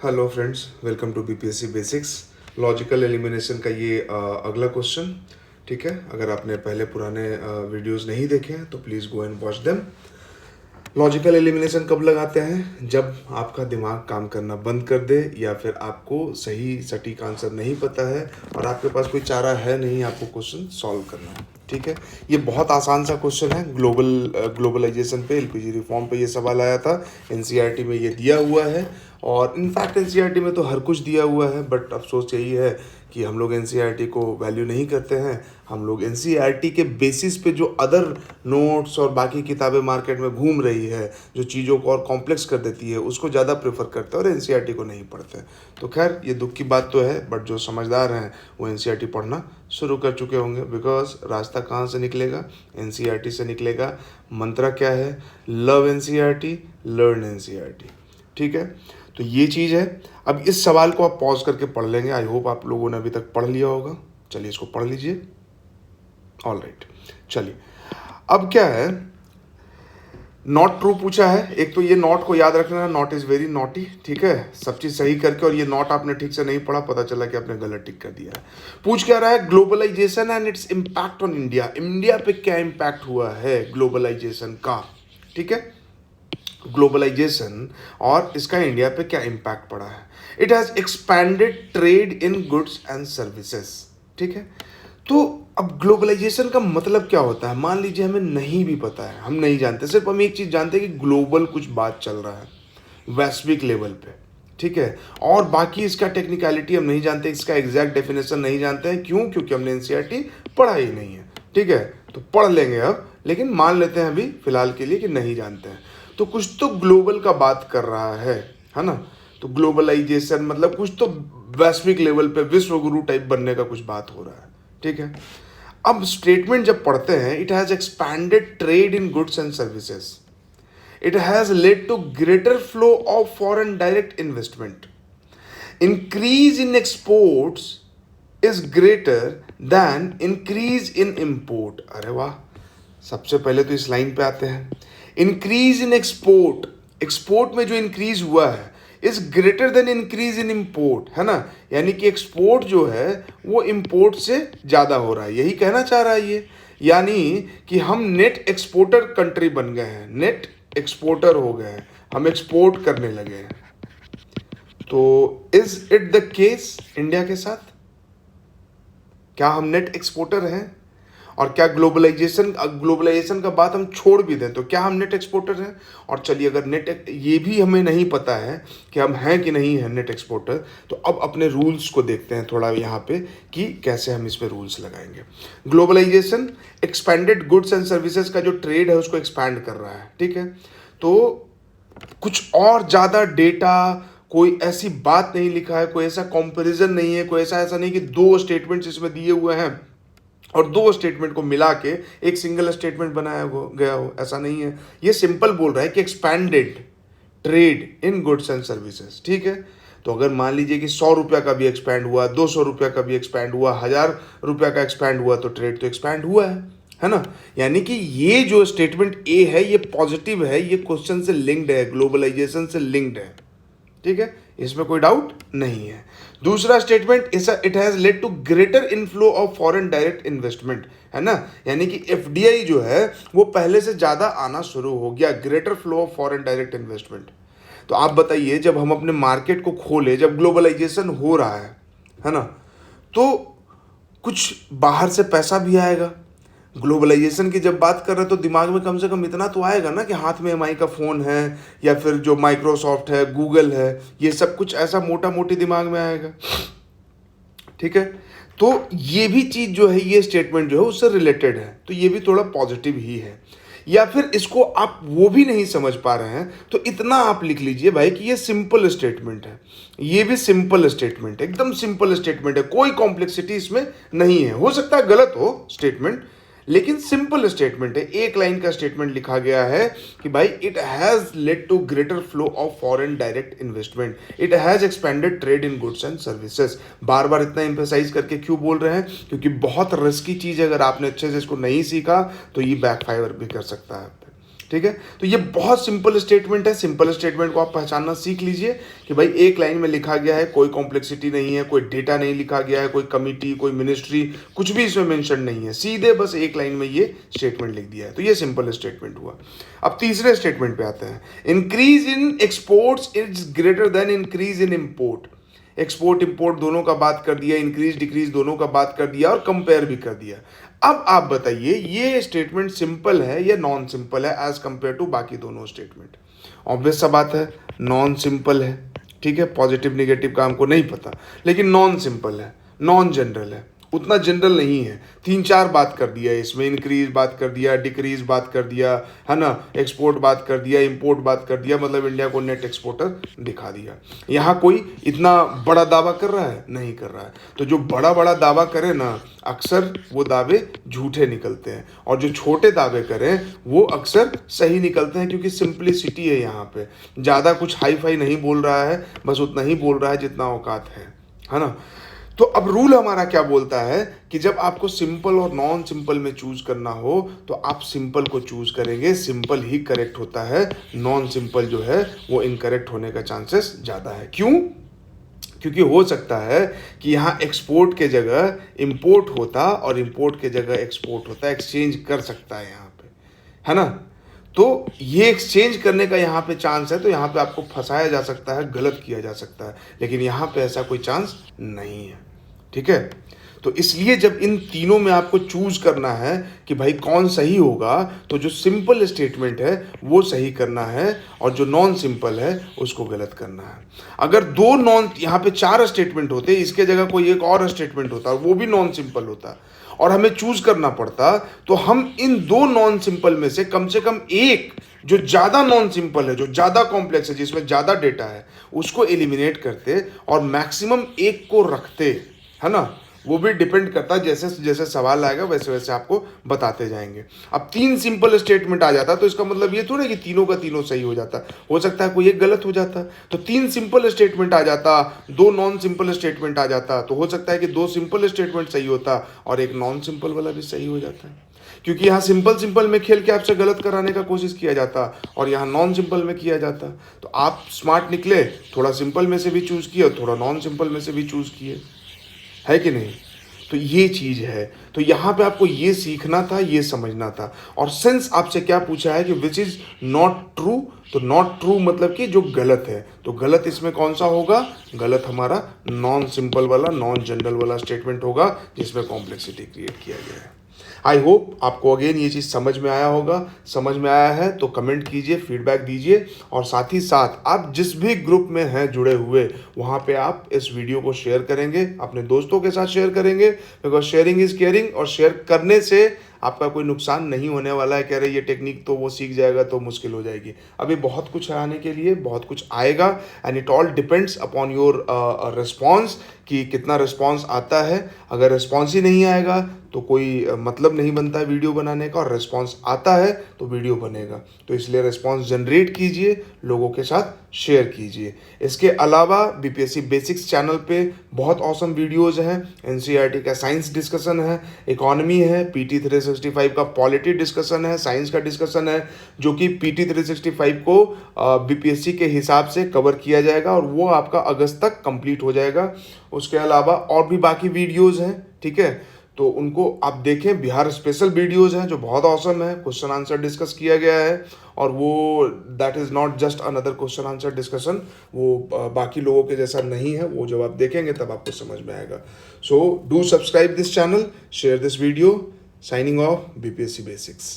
Hello friends, welcome to BPSC basics. Logical elimination का ये अगला क्वेश्चन। ठीक है, अगर आपने पहले पुराने वीडियोस नहीं देखे हैं तो please go and watch them. Logical elimination कब लगाते हैं? जब आपका दिमाग काम करना बंद कर दे या फिर आपको सही सटीक आंसर नहीं पता है और आपके पास कोई चारा है नहीं आपको क्वेश्चन सॉल्व करना। ठीक है, ये बहुत आसान सा क्वेश्चन है। ग्लोबलाइजेशन पे, एलपीजी रिफॉर्म पे ये सवाल आया था। एनसीईआरटी में ये दिया हुआ है और इनफैक्ट एनसीईआरटी में तो हर कुछ दिया हुआ है, बट अफसोस यही है कि हम लोग एनसीईआरटी को वैल्यू नहीं करते हैं। हम लोग एनसीईआरटी के बेसिस पे जो अदर नोट्स और बाकी किताबें मार्केट में घूम रही है, जो चीज़ों को और कॉम्प्लेक्स कर देती है, उसको ज़्यादा प्रेफर करते हैं और एनसीईआरटी को नहीं पढ़ते हैं। तो खैर, ये दुख की बात तो है, बट जो समझदार हैं वो एनसीईआरटी पढ़ना शुरू कर चुके होंगे। बिकॉज रास्ता कहाँ से निकलेगा? एनसीईआरटी से निकलेगा। मंत्रा क्या है? Love NCERT, learn NCERT. ठीक है, तो ये चीज़ है। अब इस सवाल को आप पॉज करके पढ़ लेंगे। आई होप आप लोगों ने अभी तक पढ़ लिया होगा। चलिए इसको पढ़ लीजिए। ऑल राइट, चलिए अब क्या है, नॉट ट्रू पूछा है। एक तो ये नॉट को याद रखना, नॉट इज वेरी नॉटी। ठीक है, सब चीज सही करके, और ये नॉट आपने ठीक से नहीं पढ़ा, पता चला कि आपने गलत टिक कर दिया है। पूछ क्या रहा है? Globalization and its impact on India. India पे क्या इम्पैक्ट हुआ है ग्लोबलाइजेशन का? ठीक है, ग्लोबलाइजेशन और इसका इंडिया पे क्या इम्पैक्ट पड़ा है। It has expanded trade in goods and services. ठीक है, तो अब ग्लोबलाइजेशन का मतलब क्या होता है? मान लीजिए हमें नहीं भी पता है, हम नहीं जानते, सिर्फ हम एक चीज जानते हैं कि ग्लोबल कुछ बात चल रहा है वैश्विक लेवल पे। ठीक है, और बाकी इसका टेक्निकलिटी हम नहीं जानते, इसका एग्जैक्ट डेफिनेशन नहीं जानते हैं। क्यों? क्योंकि हमने एनसीईआरटी पढ़ा ही नहीं है। ठीक है, तो पढ़ लेंगे अब, लेकिन मान लेते हैं अभी फिलहाल के लिए कि नहीं जानते हैं। तो कुछ तो ग्लोबल का बात कर रहा है ना? तो ग्लोबलाइजेशन मतलब कुछ तो वैश्विक लेवल पे विश्व गुरु टाइप बनने का कुछ बात हो रहा है। ठीक है, अब स्टेटमेंट जब पढ़ते हैं, it has expanded trade in goods and services, it has led to greater flow of foreign direct investment, increase in exports is greater than increase in import. अरे वाह, सबसे पहले तो इस लाइन पे आते हैं। इंक्रीज इन एक्सपोर्ट, एक्सपोर्ट में जो इंक्रीज हुआ है is greater than increase in import, है ना? यानी कि एक्सपोर्ट जो है वो इंपोर्ट से ज़्यादा हो रहा है, यही कहना चाह रहा है ये। यानी कि हम नेट एक्सपोर्टर कंट्री बन गए हैं, नेट एक्सपोर्टर हो गए हैं, हम एक्सपोर्ट करने लगे हैं। तो is it the case India के साथ? क्या हम नेट एक्सपोर्टर हैं? और क्या ग्लोबलाइजेशन का बात हम छोड़ भी दें तो क्या हम नेट एक्सपोर्टर हैं? और चलिए, अगर ये भी हमें नहीं पता है कि हम हैं कि नहीं हैं नेट एक्सपोर्टर, तो अब अपने रूल्स को देखते हैं थोड़ा यहाँ पे कि कैसे हम इस पे रूल्स लगाएंगे। Globalization expanded goods and services का जो ट्रेड है उसको एक्सपैंड कर रहा है। ठीक है, तो कुछ और ज़्यादा डेटा, कोई ऐसी बात नहीं लिखा है, कोई ऐसा कंपैरिजन नहीं है, कोई ऐसा नहीं कि दो स्टेटमेंट्स इसमें दिए हुए हैं और दो स्टेटमेंट को मिला के एक सिंगल स्टेटमेंट बनाया गया हो, ऐसा नहीं है। ये सिंपल बोल रहा है कि expanded trade in goods and services. ठीक है, तो अगर मान लीजिए कि 100 रुपया का भी एक्सपैंड हुआ, 200 रुपया का भी एक्सपैंड हुआ, 1000 रुपया का एक्सपैंड हुआ, तो ट्रेड तो एक्सपैंड हुआ है ना? यानी कि ये जो स्टेटमेंट ए है ये पॉजिटिव है, ये क्वेश्चन से लिंक्ड है, ग्लोबलाइजेशन से लिंक्ड है। ठीक है, इसमें कोई डाउट नहीं है। दूसरा statement, it has led to greater inflow of foreign direct investment, है ना? यानी कि एफडीआई जो है वो पहले से ज्यादा आना शुरू हो गया, greater flow of foreign direct investment. तो आप बताइए, जब हम अपने मार्केट को खोले, जब ग्लोबलाइजेशन हो रहा है ना, तो कुछ बाहर से पैसा भी आएगा। ग्लोबलाइजेशन की जब बात कर रहे हैं तो दिमाग में कम से कम इतना तो आएगा ना कि हाथ में एमआई का फ़ोन है या फिर जो माइक्रोसॉफ्ट है, गूगल है, ये सब कुछ ऐसा मोटा मोटी दिमाग में आएगा। ठीक है, तो ये भी चीज़ जो है, ये स्टेटमेंट जो है उससे रिलेटेड है, तो ये भी थोड़ा पॉजिटिव ही है। या फिर इसको आप वो भी नहीं समझ पा रहे हैं तो इतना आप लिख लीजिए भाई कि ये सिंपल स्टेटमेंट है, ये भी सिंपल स्टेटमेंट है, एकदम सिंपल स्टेटमेंट है, कोई कॉम्प्लेक्सिटी इसमें नहीं है। हो सकता है गलत हो स्टेटमेंट, लेकिन सिंपल स्टेटमेंट है। एक लाइन का स्टेटमेंट लिखा गया है कि भाई it has led to greater flow of foreign direct investment, it has expanded trade in goods and services. बार बार इतना एम्फेसाइज करके क्यों बोल रहे हैं? क्योंकि बहुत रिस्की चीज है, अगर आपने अच्छे से इसको नहीं सीखा तो ये बैकफायर भी कर सकता है। ठीक है। तो ये बहुत सिंपल स्टेटमेंट है। सिंपल स्टेटमेंट को आप पहचानना सीख लीजिए कि भाई एक लाइन में लिखा गया है, कोई कॉम्प्लेक्सिटी नहीं है, कोई डेटा नहीं लिखा गया है, कोई कमिटी, कोई मिनिस्ट्री, कुछ भी इसमें मेंशन नहीं है, सीधे बस एक लाइन में ये स्टेटमेंट लिख दिया है। तो ये सिंपल स्टेटमेंट हुआ। अब तीसरे स्टेटमेंट पे आते हैं। Increase in exports is greater than increase in import. Export import दोनों का बात कर दिया, इंक्रीज डिक्रीज दोनों का बात कर दिया और कंपेयर भी कर दिया। अब आप बताइए ये स्टेटमेंट सिंपल है या नॉन सिंपल है एज कंपेयर टू बाकी दोनों स्टेटमेंट? ऑब्वियस सा बात है, नॉन सिंपल है। ठीक है, पॉजिटिव निगेटिव का हमको नहीं पता, लेकिन नॉन सिंपल है, नॉन जनरल है, उतना जनरल नहीं है। 3-4 बात कर दिया इसमें, इंक्रीज बात कर दिया, डिक्रीज बात कर दिया, है ना, एक्सपोर्ट बात कर दिया, इंपोर्ट बात कर दिया, मतलब इंडिया को नेट एक्सपोर्टर दिखा दिया। यहाँ कोई इतना बड़ा दावा कर रहा है? नहीं कर रहा है। तो जो बड़ा बड़ा दावा करे ना, अक्सर वो दावे झूठे निकलते हैं, और जो छोटे दावे करें वो अक्सर सही निकलते हैं, क्योंकि सिंप्लिसिटी है यहाँ पे। ज़्यादा कुछ हाई फाई नहीं बोल रहा है, बस उतना ही बोल रहा है जितना औकात है ना। तो अब रूल हमारा क्या बोलता है कि जब आपको सिंपल और नॉन सिंपल में चूज करना हो तो आप सिंपल को चूज करेंगे, सिंपल ही करेक्ट होता है, नॉन सिंपल जो है वो इनकरेक्ट होने का चांसेस ज़्यादा है। क्यों? क्योंकि हो सकता है कि यहाँ एक्सपोर्ट के जगह इंपोर्ट होता और इंपोर्ट के जगह एक्सपोर्ट होता, एक्सचेंज कर सकता है यहाँ पे, है ना। तो ये एक्सचेंज करने का यहाँ पे चांस है, तो यहाँ पे आपको फंसाया जा सकता है, गलत किया जा सकता है, लेकिन यहाँ पे ऐसा कोई चांस नहीं है। ठीक है, तो इसलिए जब इन तीनों में आपको चूज करना है कि भाई कौन सही होगा, तो जो सिंपल स्टेटमेंट है वो सही करना है और जो नॉन सिंपल है उसको गलत करना है। अगर दो नॉन, यहाँ पे 4 स्टेटमेंट होते, इसके जगह कोई एक और स्टेटमेंट होता, वो भी नॉन सिंपल होता और हमें चूज करना पड़ता, तो हम इन 2 नॉन सिंपल में से कम एक जो ज़्यादा नॉन सिंपल है, जो ज़्यादा कॉम्प्लेक्स है, जिसमें ज़्यादा डेटा है, उसको एलिमिनेट करते और मैक्सिमम एक को रखते, है ना। वो भी डिपेंड करता है, जैसे जैसे सवाल आएगा वैसे वैसे आपको बताते जाएंगे। अब 3 सिंपल स्टेटमेंट आ जाता तो इसका मतलब ये थोड़ा कि तीनों का तीनों सही हो जाता, हो सकता है कोई एक गलत हो जाता। तो 3 सिंपल स्टेटमेंट आ जाता, 2 नॉन सिंपल स्टेटमेंट आ जाता, तो हो सकता है कि 2 सिंपल स्टेटमेंट सही होता और एक नॉन सिंपल वाला भी सही हो जाता है, क्योंकि यहाँ सिंपल में खेल के आपसे गलत कराने का कोशिश किया जाता और यहाँ नॉन सिंपल में किया जाता। तो आप स्मार्ट निकले, थोड़ा सिंपल में से भी चूज़ किए और थोड़ा नॉन सिंपल में से भी चूज़ किए, है कि नहीं। तो ये चीज़ है, तो यहाँ पे आपको ये सीखना था, ये समझना था। और सिंस आपसे क्या पूछा है कि विच इज़ नॉट ट्रू, तो नॉट ट्रू मतलब कि जो गलत है, तो गलत इसमें कौन सा होगा? गलत हमारा नॉन सिंपल वाला, नॉन जनरल वाला स्टेटमेंट होगा जिसमें कॉम्प्लेक्सिटी क्रिएट किया गया है। आई होप आपको अगेन ये चीज़ समझ में आया होगा। समझ में आया है तो कमेंट कीजिए, फीडबैक दीजिए, और साथ ही साथ आप जिस भी ग्रुप में हैं जुड़े हुए, वहाँ पे आप इस वीडियो को शेयर करेंगे, अपने दोस्तों के साथ शेयर करेंगे, बिकॉज शेयरिंग इज़ केयरिंग, और शेयर करने से आपका कोई नुकसान नहीं होने वाला है। कह रहे ये टेक्निक तो वो सीख जाएगा तो मुश्किल हो जाएगी, अभी बहुत कुछ है आने के लिए, बहुत कुछ आएगा, and it all depends upon your response कि कितना रिस्पॉन्स आता है। अगर रिस्पॉन्स ही नहीं आएगा तो कोई मतलब नहीं बनता है वीडियो बनाने का, और रिस्पॉन्स आता है तो वीडियो बनेगा। तो इसलिए रिस्पॉन्स जनरेट कीजिए, लोगों के साथ शेयर कीजिए। इसके अलावा बीपीएससी बेसिक्स चैनल पे बहुत ऑसम वीडियोज़ हैं। एनसीईआरटी का साइंस डिस्कशन है, इकोनॉमी है, पीटी 365 का पॉलिटी डिस्कशन है, साइंस का डिस्कशन है, जो कि पीटी 365 को बीपीएससी के हिसाब से कवर किया जाएगा और वो आपका अगस्त तक कंप्लीट हो जाएगा। उसके अलावा और भी बाकी वीडियोज़ हैं, ठीक है, तो उनको आप देखें। बिहार स्पेशल वीडियोज़ हैं जो बहुत ऑसम है, क्वेश्चन आंसर डिस्कस किया गया है, और वो that is not just another question answer discussion, वो बाकी लोगों के जैसा नहीं है। वो जब आप देखेंगे तब आपको समझ में आएगा। So do subscribe this channel, share this video. Signing off BPSC basics.